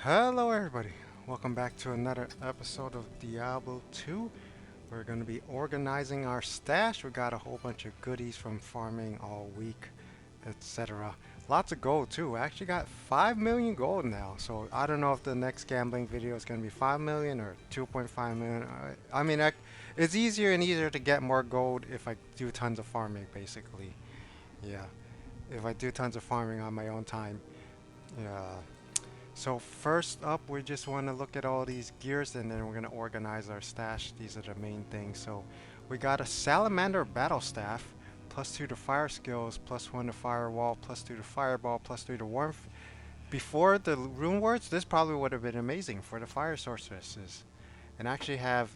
Hello everybody, welcome back to another episode of Diablo 2. We're going to be organizing our stash. We got a whole bunch of goodies from farming all week, etc. Lots of gold too. I actually got 5 million gold now, so I don't know if the next gambling video is going to be 5 million or 2.5 million. It's easier and easier to get more gold if I do tons of farming basically. Yeah, if I do tons of farming on my own time. Yeah. So first up, we just want to look at all these gears and then we're going to organize our stash. These are the main things. So we got a Salamander Battle Staff, +2 to fire skills, +1 to firewall, +2 to fireball, +3 to warmth. Before the rune words, this probably would have been amazing for the fire sorceresses. And actually I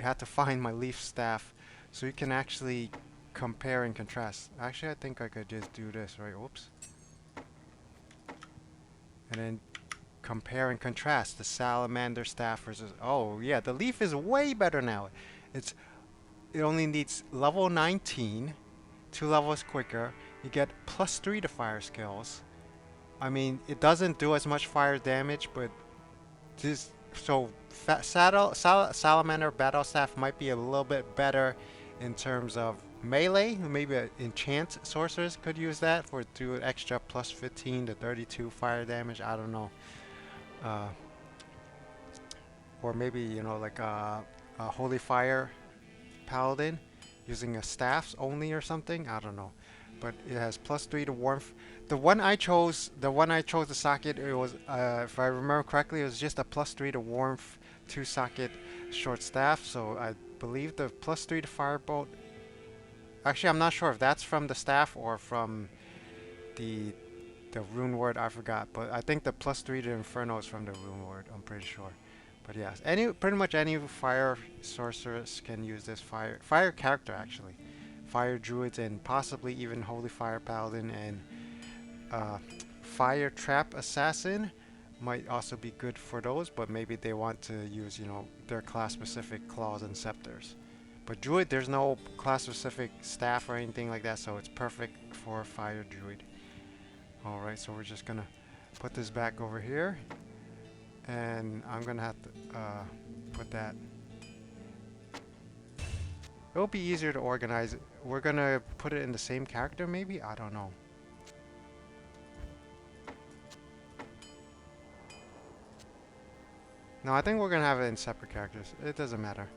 had to find my leaf staff so you can actually compare and contrast. Actually, I think I could just do this, right? Oops. And then compare and contrast the salamander staff versus, oh yeah, the leaf is way better now. It only needs level 19, 2 levels quicker. You get +3 to fire skills. I mean, it doesn't do as much fire damage, but this so salamander battle staff might be a little bit better in terms of melee. Maybe an enchant sorcerers could use that for do an extra +15 to 32 fire damage. I don't know. Uh, or maybe like a holy fire paladin using a staffs only or something. I don't know, but it has +3 to warmth. The one I chose to socket, it was if I remember correctly, it was just a +3 to warmth 2 socket short staff. So I believe the +3 to firebolt. Actually, I'm not sure if that's from the staff or from the the rune word. I forgot, but I think the +3 to inferno is from the rune word. I'm pretty sure. But yes, pretty much any fire sorceress can use this fire character actually. Fire druids and possibly even holy fire paladin and uh, fire trap assassin might also be good for those, but maybe they want to use their class specific claws and scepters. But druid, there's no class specific staff or anything like that, so it's perfect for fire druid. All right, so we're just gonna put this back over here. And I'm gonna have to put that. It'll be easier to organize it. We're gonna put it in the same character, maybe? I don't know. No, I think we're gonna have it in separate characters. It doesn't matter.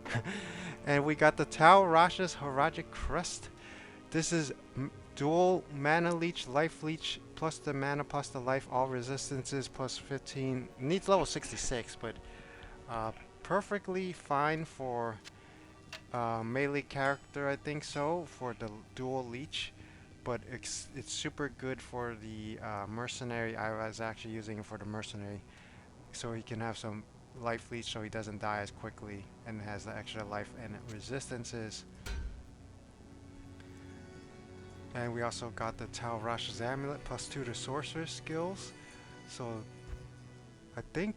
And we got the Tau Rasha's Horagic Crest. This is dual mana leech, life leech, plus the mana, plus the life, all resistances, +15. Needs level 66, but perfectly fine for melee character, I think so, for the dual leech. But it's super good for the mercenary. I was actually using it for the mercenary, so he can have some life leech, so he doesn't die as quickly, and has the extra life and resistances. And we also got the Tau Rasha's Amulet, +2 to sorcerer skills. So I think.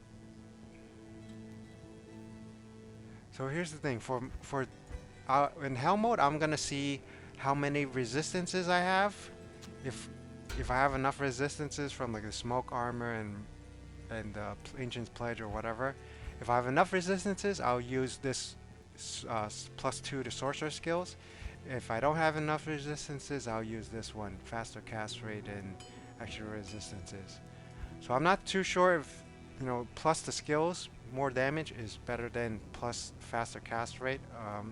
So here's the thing. For in hell mode, I'm gonna see how many resistances I have. If I have enough resistances from like the smoke armor and the ancient's pledge or whatever. If I have enough resistances, I'll use this +2 to sorcerer skills. If I don't have enough resistances, I'll use this one, faster cast rate and extra resistances. So I'm not too sure if, plus the skills, more damage is better than plus faster cast rate.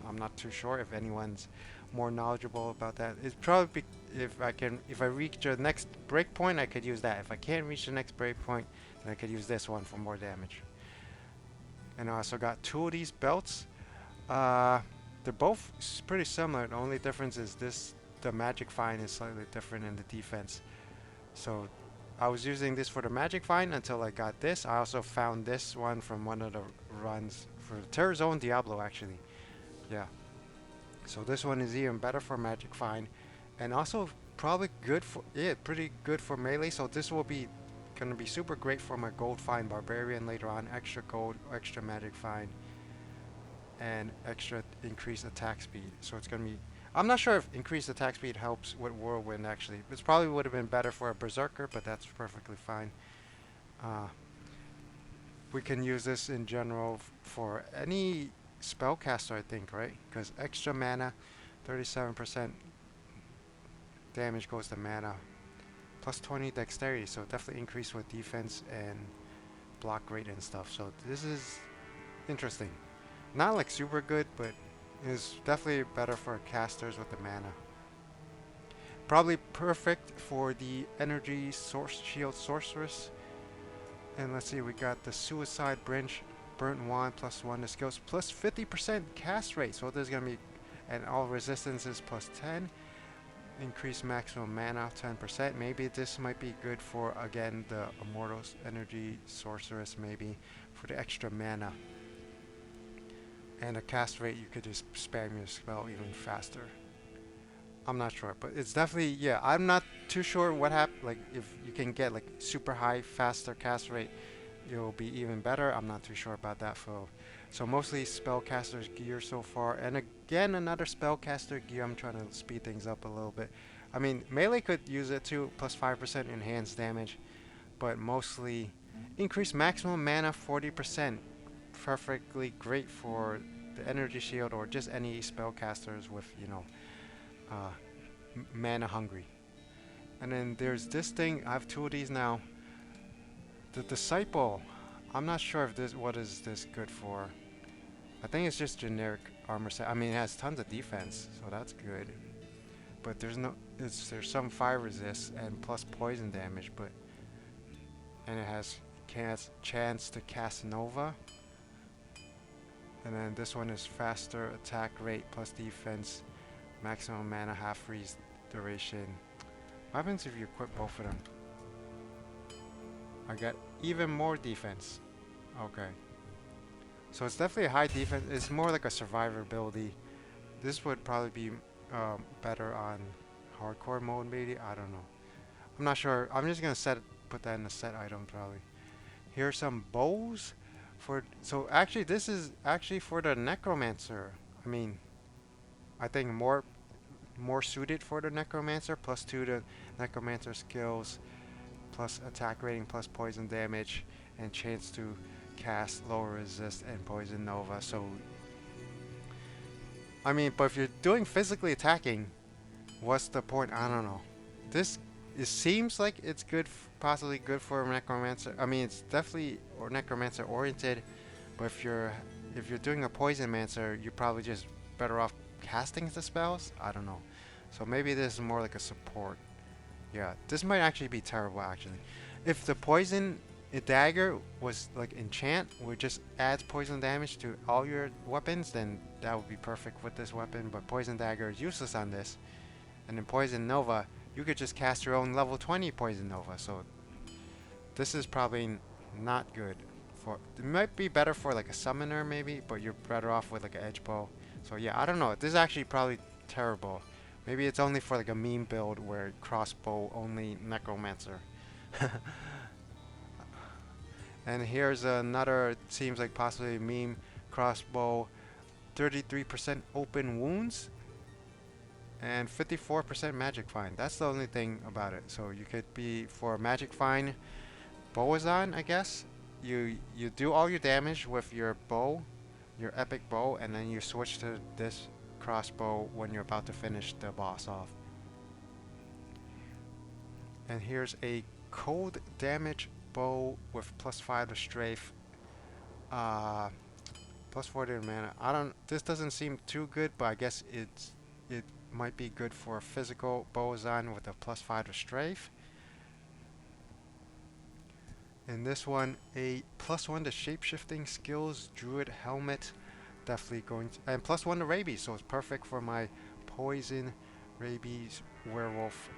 I'm not too sure if anyone's more knowledgeable about that. It's probably if I reach the next breakpoint, I could use that. If I can't reach the next breakpoint, then I could use this one for more damage. And I also got 2 of these belts. They're both pretty similar. The only difference is the magic find is slightly different in the defense. So I was using this for the magic find until I got this. I also found this one from one of the runs for Terror Zone Diablo actually. Yeah. So this one is even better for magic find, and also probably pretty good for melee. So this will be gonna be super great for my gold find barbarian later on. Extra gold, extra magic find, and extra increased attack speed. So it's gonna be. I'm not sure if increased attack speed helps with whirlwind actually. This probably would have been better for a berserker, but that's perfectly fine. Uh, we can use this in general for any spellcaster, I think, right? Because extra mana, 37% damage goes to mana, plus 20 dexterity, so definitely increase with defense and block rate and stuff. So this is interesting. Not like super good, but is definitely better for casters with the mana. Probably perfect for the energy source shield sorceress. And let's see, we got the suicide branch, burnt wand plus 1 to skills plus 50% cast rate. So there's gonna be, and all resistances plus 10. Increase maximum mana 10%. Maybe this might be good for, again, the Immortals Energy Sorceress, maybe for the extra mana. And a cast rate, you could just spam your spell even faster. I'm not sure, but it's definitely, yeah, I'm not too sure what happened. Like, if you can get like super high, faster cast rate, it'll be even better. I'm not too sure about that. So mostly spellcaster's gear so far. And again, another spellcaster gear. I'm trying to speed things up a little bit. I mean, melee could use it too, plus 5% enhanced damage, but mostly increase maximum mana 40%. Perfectly great for the energy shield or just any spellcasters with, you know, uh, mana hungry. And then there's this thing. I have two of these now. The disciple. I'm not sure if this, what is this good for. I think it's just generic armor set. I mean, it has tons of defense, so that's good. But there's there's some fire resist and plus poison damage, but and it has chance to cast Nova. And then this one is faster attack rate plus defense, maximum mana half freeze duration. What happens if you equip both of them? I got even more defense. Okay. So it's definitely a high defense. It's more like a survivability. This would probably be better on hardcore mode, maybe. I don't know. I'm not sure. I'm just gonna put that in the set item probably. Here are some bows for. So actually, this is actually for the necromancer. I mean, I think more suited for the necromancer. Plus 2 to necromancer skills, plus attack rating, plus poison damage, and chance to cast lower resist and poison nova. So I mean, but if you're doing physically attacking, what's the point? I don't know. This, it seems like it's good, possibly good for a necromancer. I mean, it's definitely or necromancer oriented, but if you're doing a poison mancer, you're probably just better off casting the spells. I don't know. So maybe this is more like a support. Yeah, this might actually be terrible actually. If the poison dagger was like enchant, where it just adds poison damage to all your weapons, then that would be perfect with this weapon. But poison dagger is useless on this. And then poison nova, you could just cast your own level 20 poison nova. So this is probably not good for. It might be better for like a summoner maybe, but you're better off with like an edge bow. So yeah, I don't know. This is actually probably terrible. Maybe it's only for like a meme build where crossbow only necromancer. And here's another, it seems like possibly a meme crossbow, 33% open wounds and 54% magic find. That's the only thing about it. So you could be for magic find, bow is on, I guess. You do all your damage with your bow, your epic bow, and then you switch to this crossbow when you're about to finish the boss off. And here's a cold damage bow with plus 5 to strafe, plus 4 to mana. This doesn't seem too good, but I guess it might be good for physical bows on with a plus 5 to strafe. And this one, a plus 1 to shapeshifting skills, druid helmet, definitely going to, and plus 1 to rabies, so it's perfect for my poison, rabies, werewolf,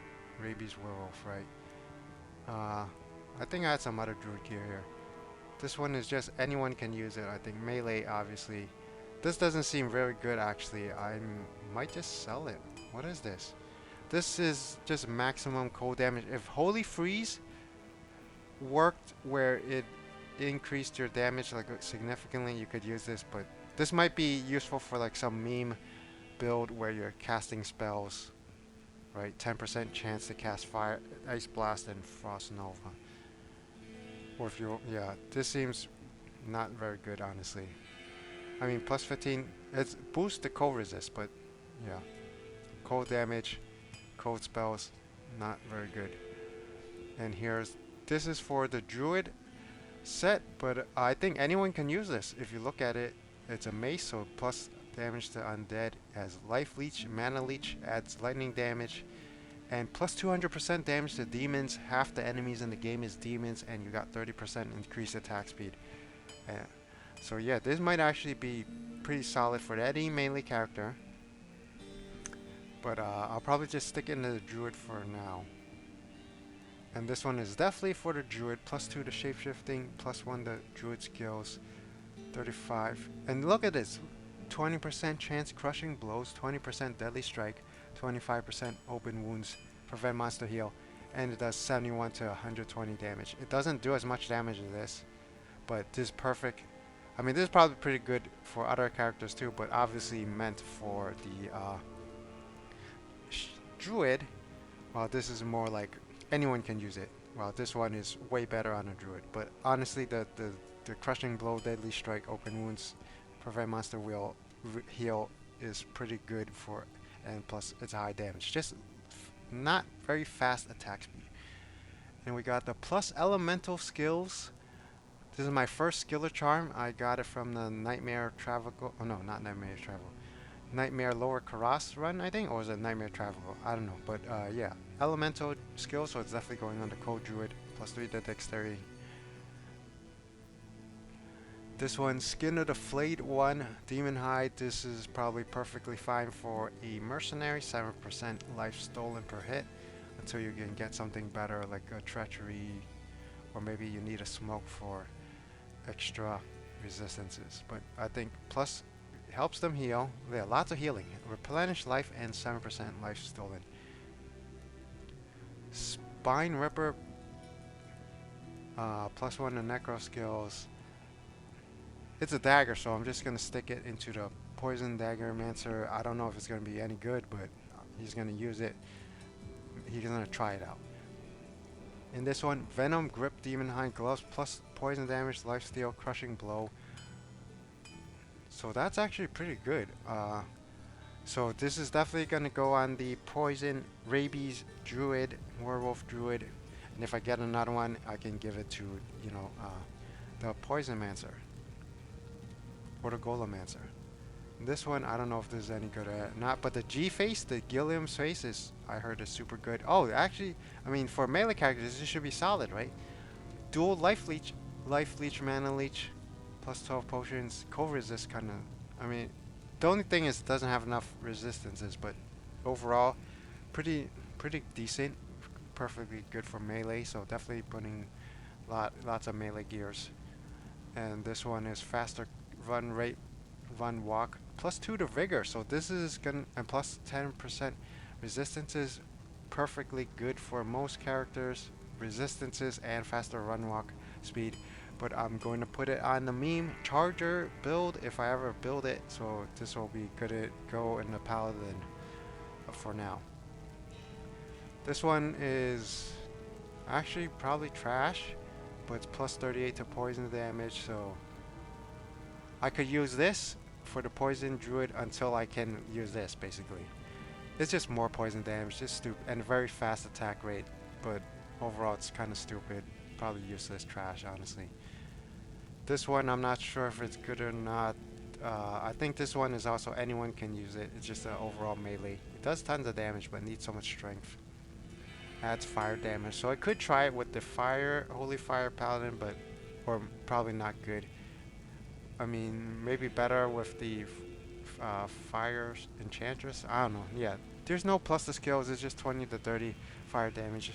right? I think I had some other druid gear here. This one is just anyone can use it. I think melee, obviously. This doesn't seem very good, actually. I might just sell it. What is this? This is just maximum cold damage. If Holy Freeze worked where it increased your damage like significantly, you could use this. But this might be useful for like some meme build where you're casting spells, right? 10% chance to cast fire, ice blast, and frost nova. Or if you, yeah, this seems not very good, honestly. I mean, plus 15, it's boosts the cold resist, but yeah. Cold damage, cold spells, not very good. And this is for the druid set, but I think anyone can use this. If you look at it, it's a mace, so plus damage to undead, has life leech, mana leech, adds lightning damage, and plus 200% damage to demons. Half the enemies in the game is demons, and you got 30% increased attack speed. Uh, so yeah, this might actually be pretty solid for any melee character. But I'll probably just stick into the druid for now. And this one is definitely for the druid. Plus 2 to shapeshifting, plus 1 to druid skills, 35. And look at this, 20% chance crushing blows, 20% deadly strike, 25% open wounds, prevent monster heal, and it does 71 to 120 damage. It doesn't do as much damage as this, but this is perfect. I mean, this is probably pretty good for other characters too, but obviously meant for the druid. Well, this is more like anyone can use it. Well, this one is way better on a druid, but honestly, the crushing blow, deadly strike, open wounds, prevent monster heal is pretty good for, and plus it's high damage. Just not very fast attack speed. And we got the plus elemental skills. This is my first skiller charm. I got it from the Nightmare Travel. Oh no, not Nightmare Travel. Nightmare Lower Karas run, I think, or was it Nightmare Travel? I don't know, but yeah, elemental skill, so it's definitely going on the cold druid. Plus 3 to dexterity. This one, Skin of the Flayed One, Demon Hide. This is probably perfectly fine for a mercenary. 7% life stolen per hit until you can get something better like a treachery, or maybe you need a smoke for extra resistances. But I think plus helps them heal. Yeah, lots of healing. Replenish life and 7% life stolen. Spine Ripper, plus 1 to necro skills. It's a dagger, so I'm just going to stick it into the Poison Dagger Mancer. I don't know if it's going to be any good, but he's going to use it. He's going to try it out. In this one, Venom Grip Demon Hide Gloves, plus poison damage, lifesteal, crushing blow. So that's actually pretty good. So this is definitely going to go on the Poison Rabies Druid, Werewolf Druid. And if I get another one, I can give it to, the Poison Mancer. Or the Golomancer. This one, I don't know if this is any good at not, but the G face, the Gilliam's face is, I heard, is super good. Oh, actually, I mean, for melee characters, this should be solid, right? Dual life leech, mana leech, plus 12 potions, cold resist kind of, I mean, the only thing is it doesn't have enough resistances, but overall, pretty decent, perfectly good for melee, so definitely putting lots of melee gears. And this one is faster run rate, run walk, plus 2 to vigor, so this is gonna, and plus 10% resistances, perfectly good for most characters, resistances and faster run walk speed. But I'm going to put it on the meme charger build if I ever build it, so this will be good to go in the paladin for now. This one is actually probably trash, but it's plus 38 to poison damage, so I could use this for the poison druid until I can use this, basically. It's just more poison damage, just stupid, and very fast attack rate, but overall it's kind of stupid, probably useless trash, honestly. This one, I'm not sure if it's good or not. I think this one is also anyone can use it. It's just an overall melee. It does tons of damage, but needs so much strength. Adds fire damage, so I could try it with the Holy Fire Paladin, but or probably not good. I mean, maybe better with the Fire Enchantress. I don't know. Yeah, there's no plus the skills. It's just 20 to 30 fire damage.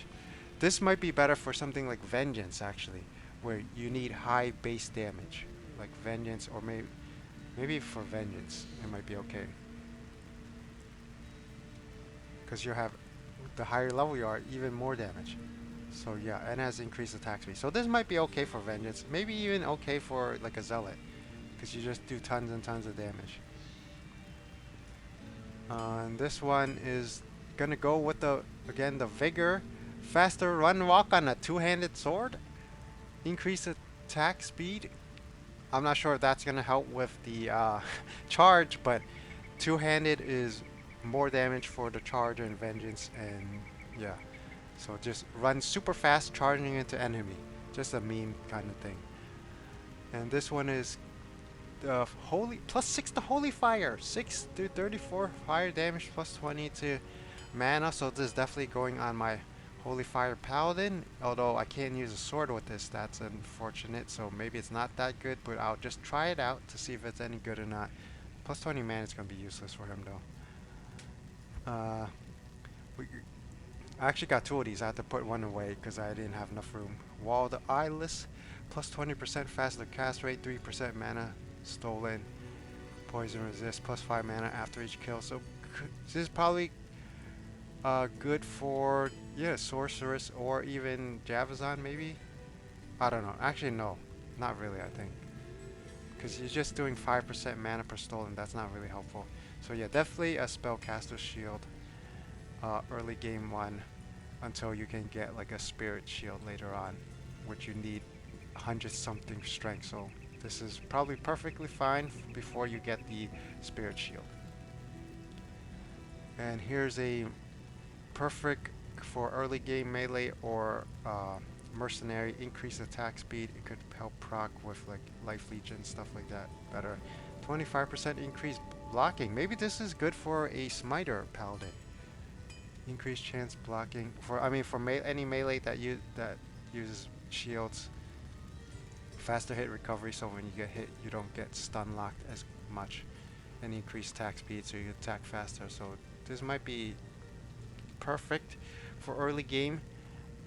This might be better for something like Vengeance, actually, where you need high base damage, like Vengeance, or maybe for Vengeance it might be okay, because you have the higher level you are, even more damage. So yeah, and has increased attack speed. So this might be okay for Vengeance, maybe even okay for like a Zealot, because you just do tons and tons of damage. And this one is gonna go with the Vigor, faster run walk on a two-handed sword, increase attack speed, I'm not sure if that's gonna help with the charge, but two-handed is more damage for the charge and vengeance, and yeah. So just run super fast, charging into enemy. Just a meme kind of thing. And this one is holy +6 to holy fire, 6 to 34 fire damage, +20 to mana. So this is definitely going on my holy fire paladin. Although I can't use a sword with this, that's unfortunate. So maybe it's not that good, but I'll just try it out to see if it's any good or not. +20 mana is gonna be useless for him though. We, I actually got two of these. I had to put one away because I didn't have enough room. Wall of the Eyeless, +20% faster cast rate, 3% mana stolen, poison resist, +5 mana after each kill. So this is probably good for, yeah, sorceress or even Javazon maybe. I don't know. Actually, no, not really. I think because you're just doing 5% mana per stolen. That's not really helpful. So yeah, definitely a spellcaster shield. Early game one until you can get like a spirit shield later on, which you need 100 something strength. So this is probably perfectly fine before you get the spirit shield. And here's a perfect for early game melee or mercenary. Increase attack speed. It could help proc with like life legion, stuff like that better. 25% increase blocking. Maybe this is good for a smiter paladin. Increased chance blocking for, I mean, for any melee that uses shields. Faster hit recovery, so when you get hit, you don't get stun locked as much. And increased attack speed, so you attack faster. So this might be perfect for early game.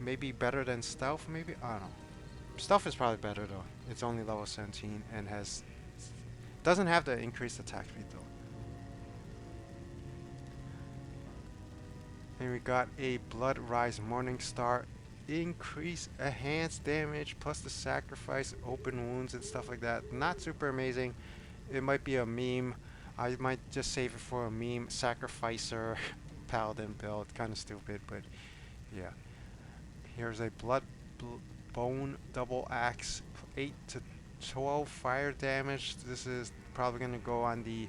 Maybe better than stealth. Maybe, I don't know. Stealth is probably better though. It's only level 17 and doesn't have the increased attack speed though. And we got a Blood Rise Morning Star. Increase enhanced damage plus the sacrifice, open wounds and stuff like that. Not super amazing. It might be a meme. I might just save it for a meme. Sacrificer paladin build. Kind of stupid, but yeah. Here's a Bone Double Axe. 8 to 12 fire damage. This is probably going to go on the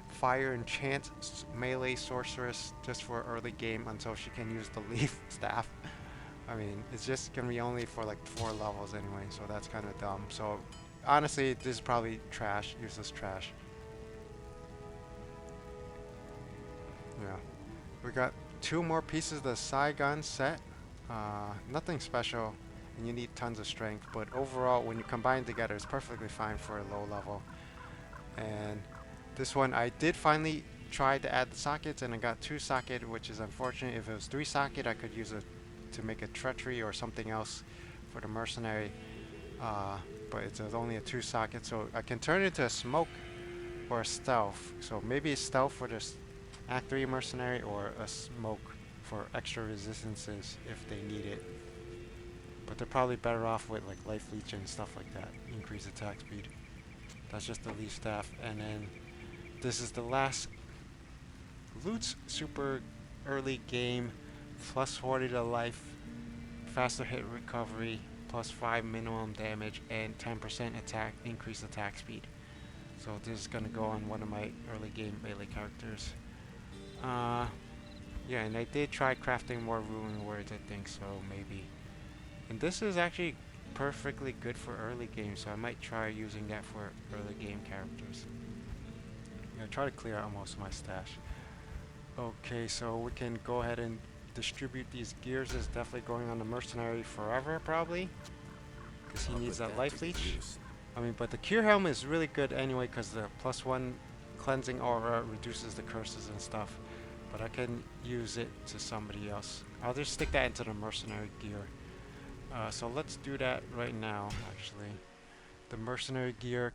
fire enchant melee sorceress just for early game until she can use the leaf staff. I mean, it's just gonna be only for like 4 levels anyway, so that's kind of dumb. So honestly, this is probably trash, useless trash. Yeah, we got 2 more pieces of the Saigon set. Nothing special, and you need tons of strength, but overall, when you combine together, it's perfectly fine for a low level. And this one, I did finally try to add the sockets, and I got 2 socket, which is unfortunate. If it was 3 socket, I could use it to make a treachery or something else for the mercenary. But it's only a 2 socket, so I can turn it into a smoke or a stealth. So maybe a stealth for this Act 3 mercenary or a smoke for extra resistances if they need it. But they're probably better off with like life leech and stuff like that. Increase attack speed. That's just the leaf staff. And then this is the last loot's super early game. Plus 40 to life, faster hit recovery, plus 5 minimum damage, and 10% attack increased attack speed. So this is gonna go on one of my early game melee characters. Yeah, and I did try crafting more ruin words, I think, so maybe. And this is actually perfectly good for early game, so I might try using that for early game characters. I'm gonna try to clear out most of my stash. Okay, so we can go ahead and distribute these gears. Is definitely going on the mercenary forever, probably, because he needs that life leech. I mean, but the cure helm is really good anyway, because the +1 cleansing aura reduces the curses and stuff. But I can use it to somebody else. I'll just stick that into the mercenary gear. So let's do that right now, actually. The mercenary gear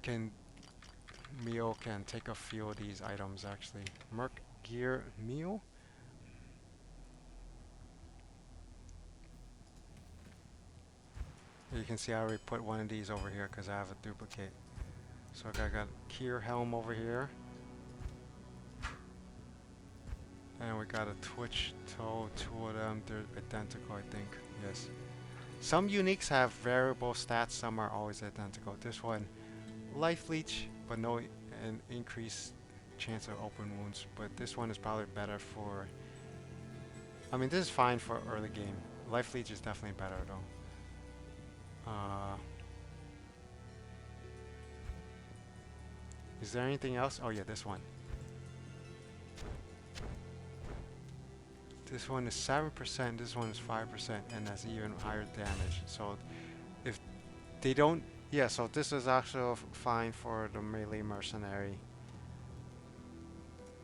Mio can take a few of these items, actually. Merc gear Mio. You can see I already put one of these over here because I have a duplicate. So I got Kier Helm over here. And we got a Twitch Toe, 2 of them. They're identical, I think. Yes. Some uniques have variable stats, some are always identical. This one life leech, but no an increased chance of open wounds. But this one is probably better for. I mean, this is fine for early game. Life leech is definitely better though. Is there anything else? Oh yeah, this one. This one is 7%, this one is 5%, and that's even higher damage. So if they don't, yeah, so this is also fine for the melee mercenary.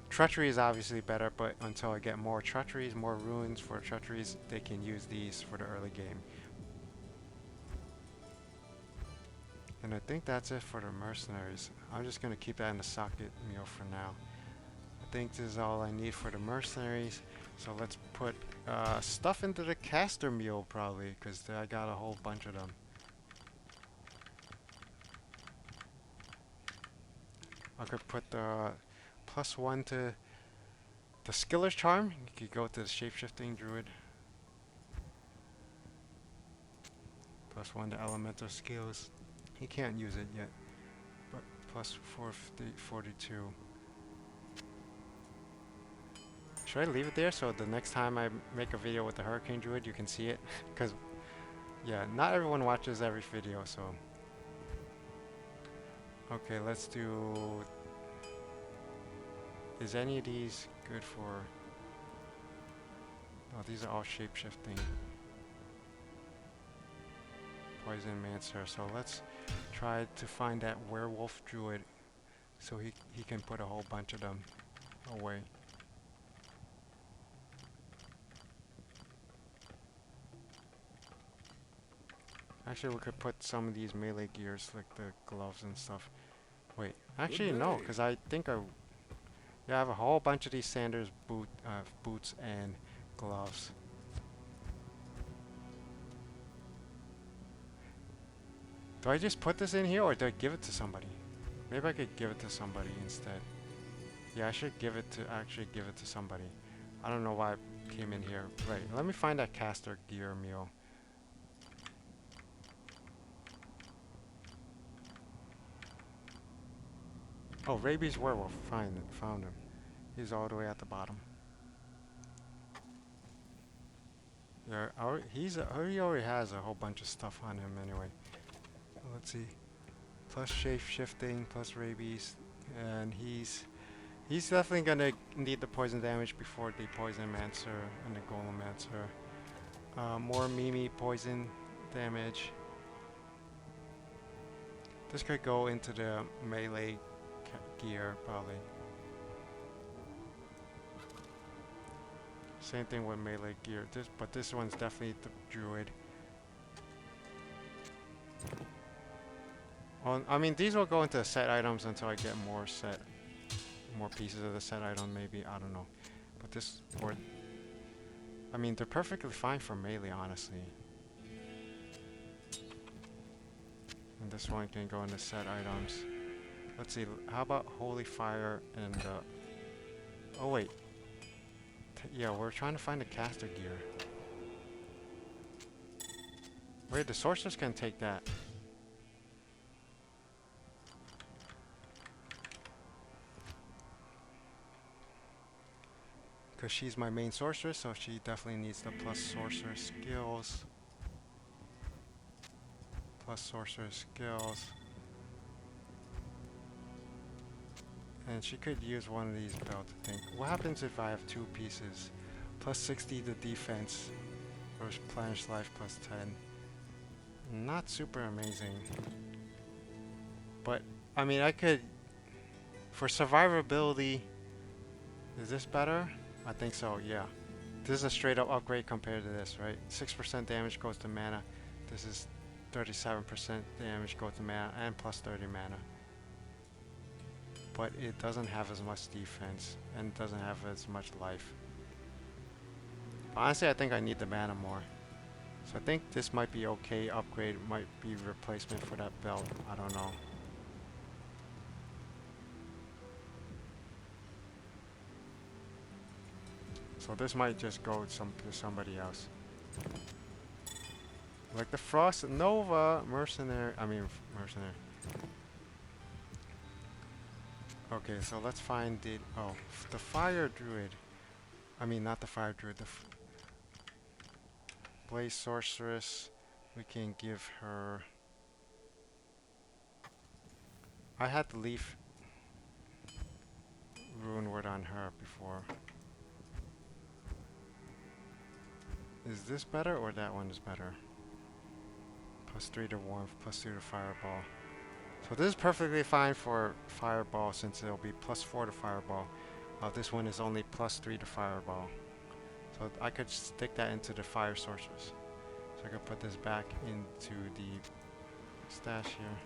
Treachery is obviously better, but until I get more treacheries, more runes for treacheries, they can use these for the early game. And I think that's it for the mercenaries. I'm just going to keep that in the socket meal for now. I think this is all I need for the mercenaries. So let's put stuff into the caster mule probably, because I got a whole bunch of them. I could put the +1 to the skiller's charm. You could go to the shapeshifting druid. +1 to elemental skills. He can't use it yet, but +42. Should I leave it there so the next time I make a video with the Hurricane Druid you can see it? Because, yeah, not everyone watches every video, so. Okay, let's do. Is any of these good for. Oh, these are all shape-shifting. Poison Mancer. So let's try to find that werewolf druid so he can put a whole bunch of them away. Actually, we could put some of these melee gears, like the gloves and stuff. Wait, actually no, because I think yeah, I have a whole bunch of these Sanders boots and gloves. Do I just put this in here, or do I give it to somebody? Maybe I could give it to somebody instead. Yeah, I should actually give it to somebody. I don't know why it came in here. Right, let me find that caster gear meal. Oh, Rabies Werewolf. Found him. He's all the way at the bottom. Yeah, he already has a whole bunch of stuff on him anyway. Let's see. Plus shape shifting, plus rabies, and he's definitely gonna need the poison damage before the Poison Mancer and the Golem Mancer. More Mimi poison damage. This could go into the melee gear probably. Same thing with melee gear. But this one's definitely the druid. Well, I mean, these will go into set items until I get more pieces of the set item. Maybe, I don't know. But this, I mean, they're perfectly fine for melee, honestly. And this one can go into set items. Let's see. How about Holy Fire and? Oh wait. Yeah, we're trying to find the caster gear. Wait, the sorceress can take that. Because she's my main sorceress, so she definitely needs the plus sorcerer skills. Plus sorcerer skills. And she could use one of these belts, I think. What happens if I have two pieces? Plus 60 to defense. Or replenish life plus 10. Not super amazing. But, I mean, I could... For survivability... Is this better? I think so, yeah. This is a straight up upgrade compared to this, right? 6% damage goes to mana. This is 37% damage goes to mana and plus 30 mana. But it doesn't have as much defense and doesn't have as much life. Honestly, I think I need the mana more. So I think this might be okay. Upgrade might be replacement for that belt. I don't know. So this might just go to somebody else. Like the Frost Nova Mercenary. Mercenary. Okay, so let's find the the fire druid. I mean, not the fire druid. The blaze sorceress. We can give her. I had the leaf rune word on her before. Is this better or that one is better? +3 to warmth, +2 to fireball. So this is perfectly fine for fireball since it'll be +4 to fireball. This one is only +3 to fireball. So I could stick that into the fire sorceress. So I could put this back into the stash here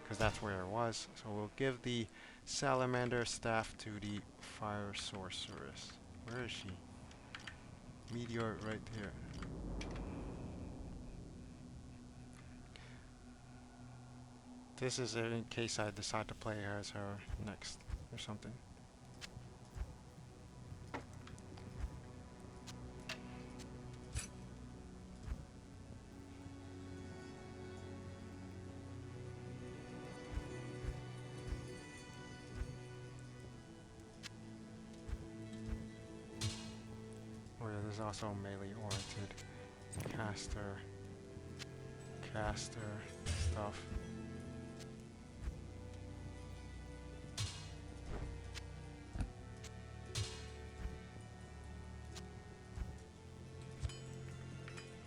because that's where it was. So we'll give the salamander staff to the fire sorceress. Where is she? Meteor right here. This is in case I decide to play her as her next or something. Oh yeah, there's also melee oriented caster stuff.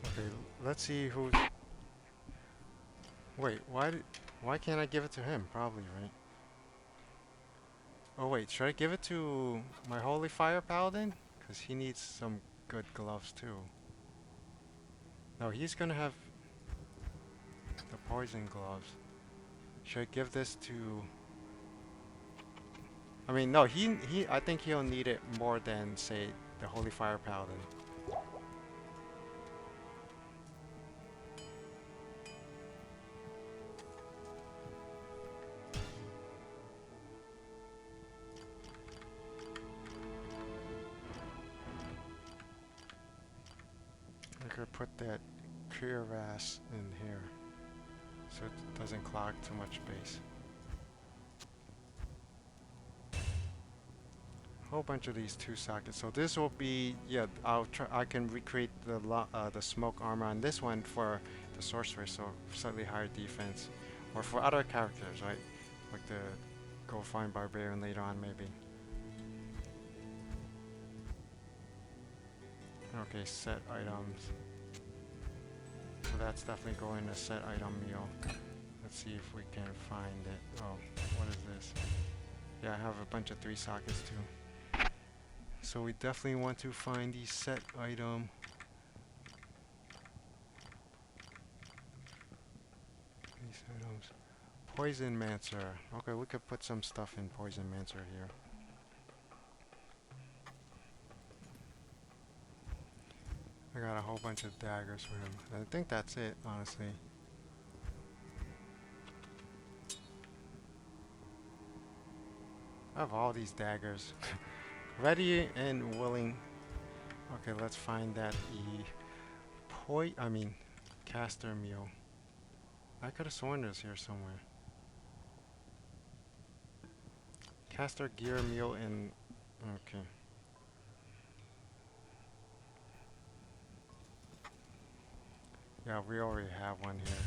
Okay, let's see who's. Wait, why can't I give it to him? Probably, right? Oh wait, should I give it to my holy fire paladin? Cause he needs some good gloves too. No, he's gonna have the poison gloves. Should I give this to? I mean, no, I think he'll need it more than say the holy fire paladin. I could put that cuirass in here so it doesn't clog too much space. Whole bunch of these 2 sockets. So this will be, yeah, I can recreate the smoke armor on this one for the sorcerer, so slightly higher defense, or for other characters, right? Like the go find barbarian later on, maybe. Okay, set items. So that's definitely going to set item meal. Let's see if we can find it. Oh, what is this? Yeah, I have a bunch of 3 sockets too. So we definitely want to find the set item. These items. Poison Mancer. Okay, we could put some stuff in Poison Mancer here. I got a whole bunch of daggers for him. I think that's it, honestly. I have all these daggers. Ready and willing. Okay, let's find that caster meal. I could have sworn this here somewhere. Caster gear meal in. Okay. Yeah, we already have one here.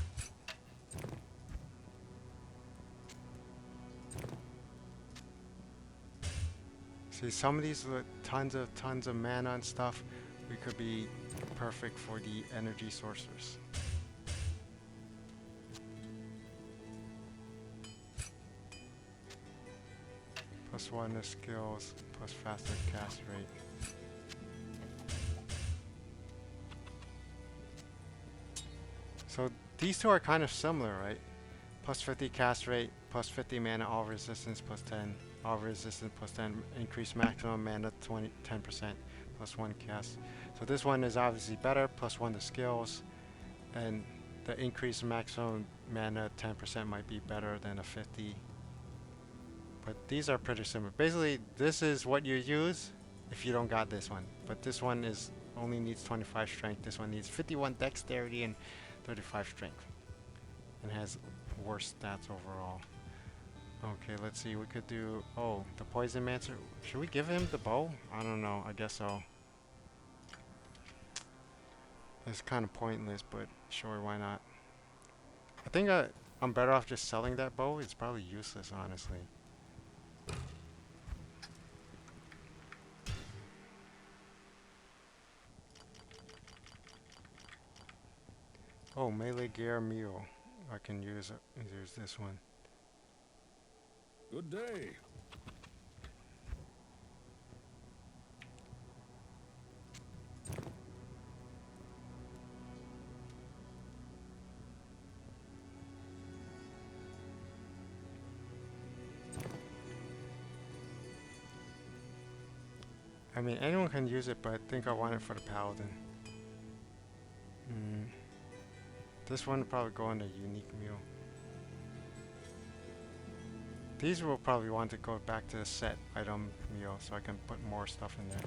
See, some of these tons of mana and stuff, we could be perfect for the energy sorcerers. +1 to skills, plus faster cast rate. So these two are kind of similar, right? +50 cast rate, +50 mana, all resistance, +10. All resistance, +10. Increase maximum mana 10%, +1 cast. So this one is obviously better, +1 to skills. And the increased maximum mana 10% might be better than a 50. But these are pretty similar. Basically, this is what you use if you don't got this one. But this one is only needs 25 strength. This one needs 51 dexterity and 35 strength. And has worse stats overall. Okay, let's see. We could do... Oh, the Poison Mancer. Should we give him the bow? I don't know. I guess so. It's kind of pointless, but sure, why not? I think I'm better off just selling that bow. It's probably useless, honestly. Oh, melee gear mule. I can use this one. Good day. I mean, anyone can use it, but I think I want it for the paladin. This one will probably go on a unique mule. These will probably want to go back to the set item mule, so I can put more stuff in there.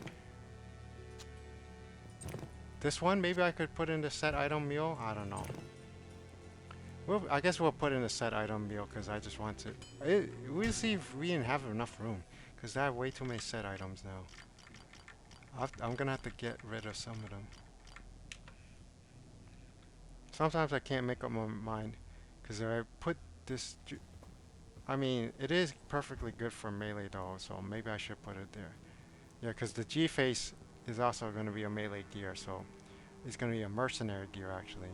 This one, maybe I could put in the set item mule? I don't know. I guess we'll put in a set item mule, because I just want to... we'll see if we didn't have enough room, because I have way too many set items now. I'm gonna have to get rid of some of them. Sometimes I can't make up my mind, because if I put this... I mean, it is perfectly good for melee though, so maybe I should put it there. Yeah, because the G-Face is also going to be a melee gear, so it's going to be a mercenary gear actually.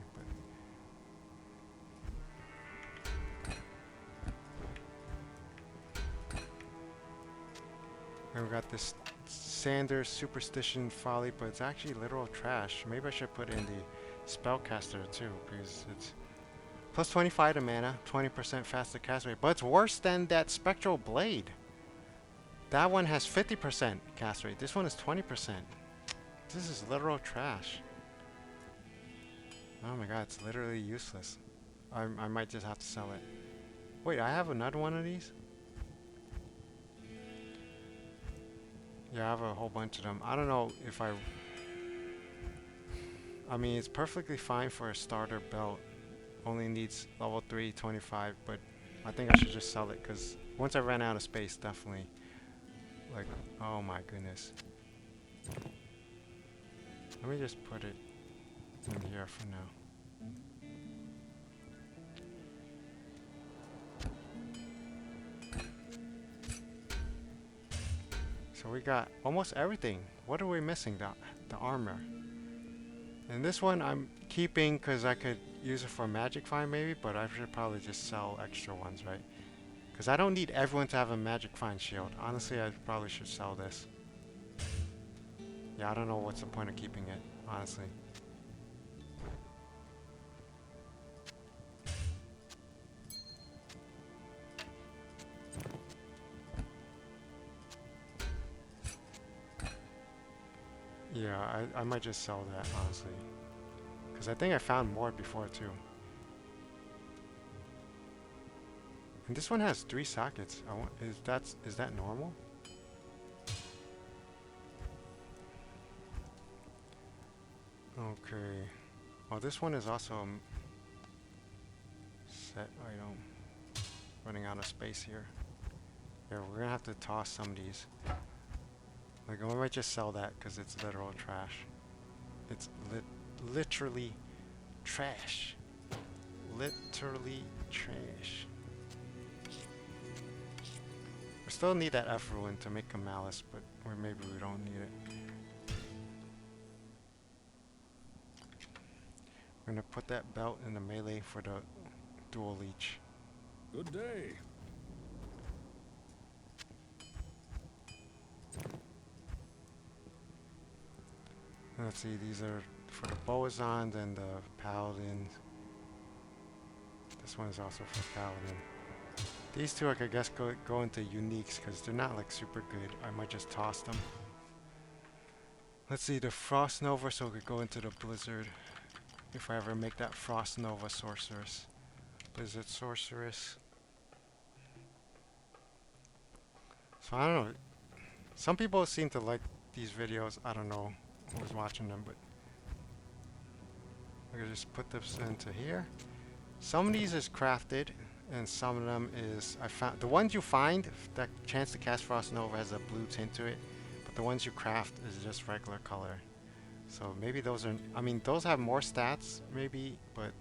And we got this Sanders Superstition Folly, but it's actually literal trash. Maybe I should put in the Spellcaster too, because it's plus 25 to mana, 20% faster cast rate, but it's worse than that Spectral Blade. That one has 50% cast rate. This one is 20%. This is literal trash. Oh my god, it's literally useless. I might just have to sell it. Wait, I have another one of these? Yeah, I have a whole bunch of them. I don't know if I mean, it's perfectly fine for a starter belt. Only needs level 3, 25, but I think I should just sell it, because once I ran out of space, definitely. Like, oh my goodness. Let me just put it in here for now. So we got almost everything. What are we missing? The armor. And this one I'm keeping because I could use it for magic find maybe, but I should probably just sell extra ones, right? Because I don't need everyone to have a magic find shield. Honestly, I probably should sell this. Yeah, I don't know what's the point of keeping it, honestly. Yeah, I might just sell that, honestly. Because I think I found more before, too. And this one has 3 sockets. Is that normal? Okay. Oh, this one is also a set item. Running out of space here. Yeah, we're gonna have to toss some of these. Like, I might just sell that because it's literal trash. It's literally trash. Literally trash. We still need that F ruin to make a malice, but or maybe we don't need it. We're gonna put that belt in the melee for the dual leech. Good day. Let's see, these are for the Boazons and the Paladins. This one is also for Paladin. These two I could guess go into uniques because they're not like super good. I might just toss them. Let's see, the Frost Nova, so we could go into the Blizzard. If I ever make that Frost Nova Sorceress. Blizzard Sorceress. So I don't know. Some people seem to like these videos. I don't know who's watching them, but I could just put this into here. Some of these is crafted. And some of them is I found the ones you find that chance to cast Frost Nova has a blue tint to it, but the ones you craft is just regular color. So maybe those are. I mean, those have more stats, maybe, but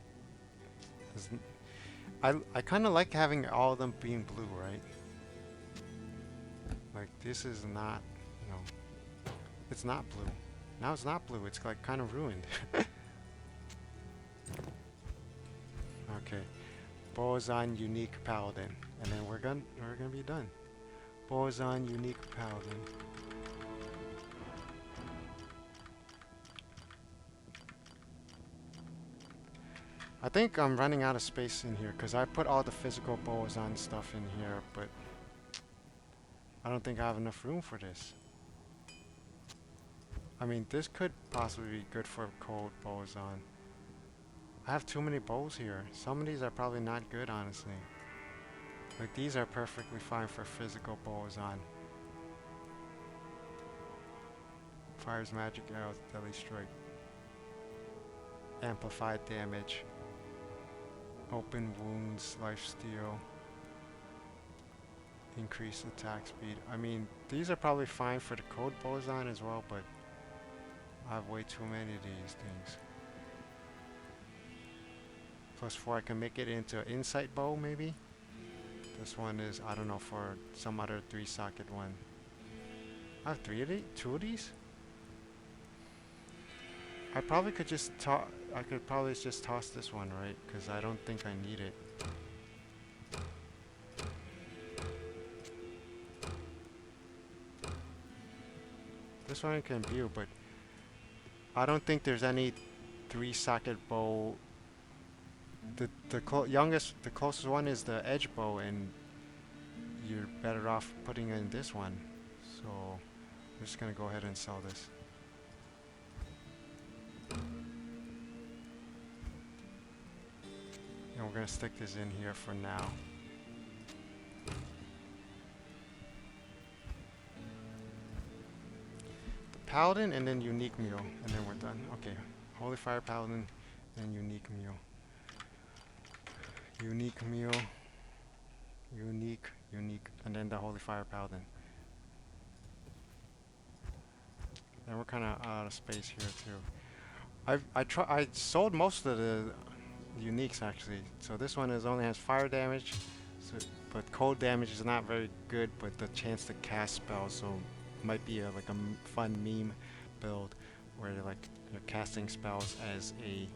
I kind of like having all of them being blue, right? Like this is not, you know, it's not blue. Now it's not blue. It's like kind of ruined. Okay, Boson unique paladin, and then we're gonna be done. Boson unique paladin. I think I'm running out of space in here because I put all the physical Boson stuff in here, but I don't think I have enough room for this. I mean, this could possibly be good for cold Boson. I have too many bows here. Some of these are probably not good, honestly. Like these are perfectly fine for physical Boson. Fires magic arrows, deadly strike. Amplified damage. Open wounds, lifesteal. Increase attack speed. I mean, these are probably fine for the code Boson as well, but I have way too many of these things. +4, I can make it into an insight bow, maybe? This one is, I don't know, for some other 3-socket one. I have 2 of these? I probably could just I could probably just toss this one, right? Because I don't think I need it. This one I can view, but I don't think there's any 3-socket bow. The closest one is the edge bow, and you're better off putting in this one. So I'm just gonna go ahead and sell this. And we're gonna stick this in here for now. The Paladin and then Unique Mule, and then we're done. Okay, Holy Fire Paladin and Unique Mule. Unique Mule. Unique, and then the Holy Fire Paladin. And we're kind of out of space here too. I sold most of the uniques actually. So this one only has fire damage, but cold damage is not very good. But the chance to cast spells, so might be like a fun meme build where you're casting spells as a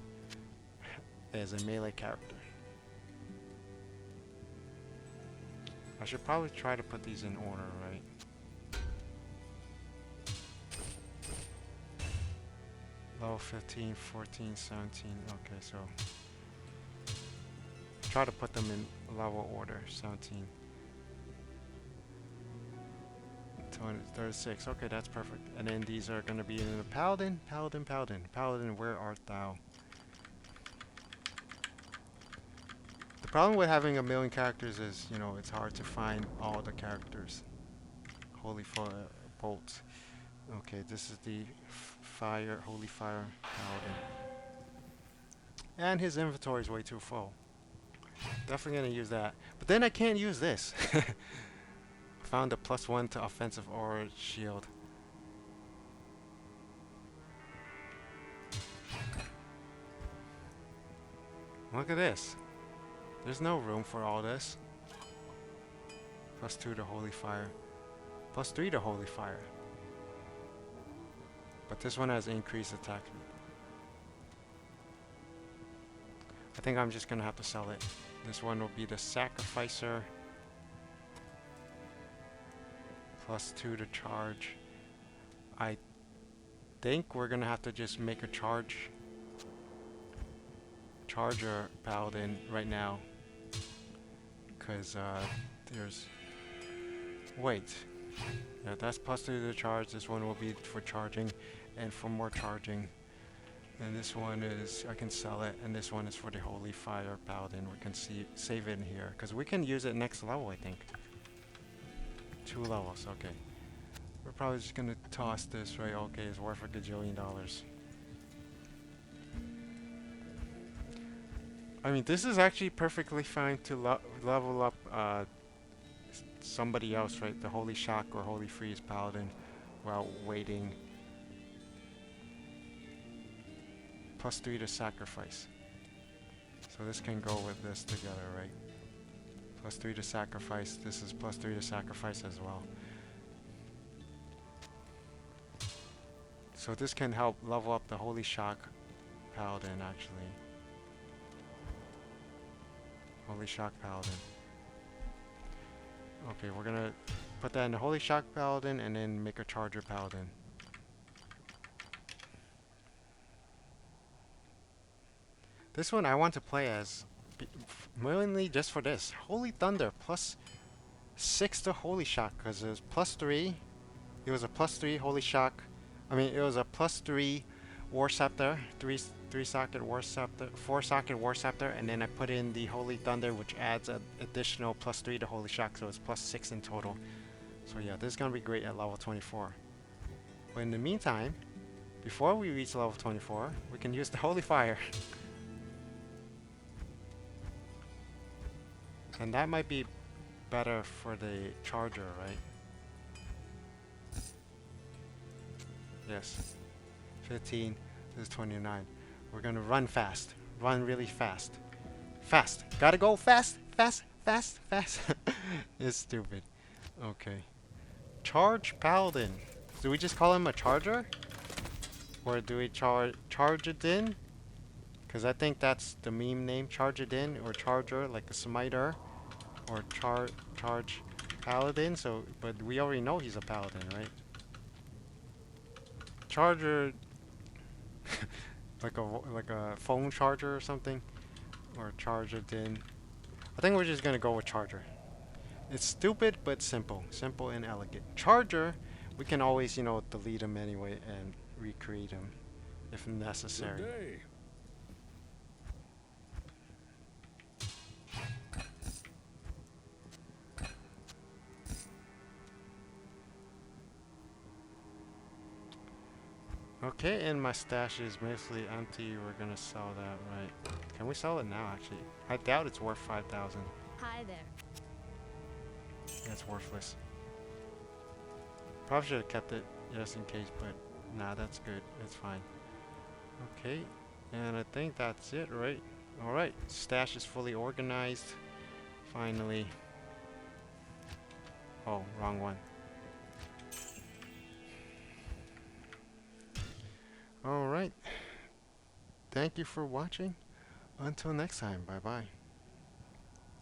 melee character. I should probably try to put these in order, right? Level 15, 14, 17. Okay, so try to put them in level order. 17, 20, 36. Okay, that's perfect. And then these are going to be in the Paladin, Paladin, Paladin. Paladin, where art thou? The problem with having a million characters is, you know, it's hard to find all the characters. Holy bolts. Okay, this is the Holy Fire Paladin. And his inventory is way too full. Definitely gonna use that. But then I can't use this. Found a +1 to offensive aura shield. Look at this. There's no room for all this. +2 to Holy Fire. +3 to Holy Fire. But this one has increased attack speed. I think I'm just gonna have to sell it. This one will be the Sacrificer. +2 to charge. I think we're gonna have to just make a charger Paladin right now. Because there's... Wait. Yeah, that's +2 to the charge. This one will be for charging and for more charging. And this one is, I can sell it, and this one is for the Holy Fire Paladin. We can save it in here, because we can use it next level, I think. 2 levels, okay. We're probably just going to toss this, right? Okay, it's worth $1 gajillion. I mean, this is actually perfectly fine to level up somebody else, right? The Holy Shock or Holy Freeze Paladin while waiting. +3 to sacrifice. So this can go with this together, right? +3 to sacrifice. This is +3 to sacrifice as well. So this can help level up the Holy Shock Paladin, actually. Holy Shock Paladin. Okay, we're gonna put that in the Holy Shock Paladin and then make a Charger Paladin. This one I want to play as mainly just for this. Holy Thunder +6 to Holy Shock, because it was +3. It was a +3 Holy Shock. I mean, it was a +3 War Scepter, 3-socket War Scepter, 4-socket War Scepter, and then I put in the Holy Thunder, which adds an additional +3 to Holy Shock, so it's +6 in total. So yeah, this is gonna be great at level 24. But in the meantime, before we reach level 24, we can use the Holy Fire. And that might be better for the Charger, right? Yes. 15. This is 29. We're gonna run fast. Run really fast. Fast. Gotta go fast. Fast. Fast. Fast. It's stupid. Okay. Charge Paladin. Do we just call him a Charger? Or do we charge it in? Because I think that's the meme name. Charge it in or Charger, like a Smiter. Or charge Paladin. So, but we already know he's a Paladin, right? Charger, like a phone charger or something, or Charger Din. I think we're just gonna go with Charger. It's stupid but simple, simple and elegant. Charger, we can always, you know, delete him anyway and recreate him if necessary. Good day. Okay, and my stash is mostly empty. We're gonna sell that, right? Can we sell it now, actually? I doubt it's worth 5,000. Hi there. Yeah, it's worthless. Probably should have kept it just in case, but nah, that's good. It's fine. Okay, and I think that's it, right? Alright, stash is fully organized. Finally. Oh, wrong one. Alright. Thank you for watching. Until next time. Bye-bye.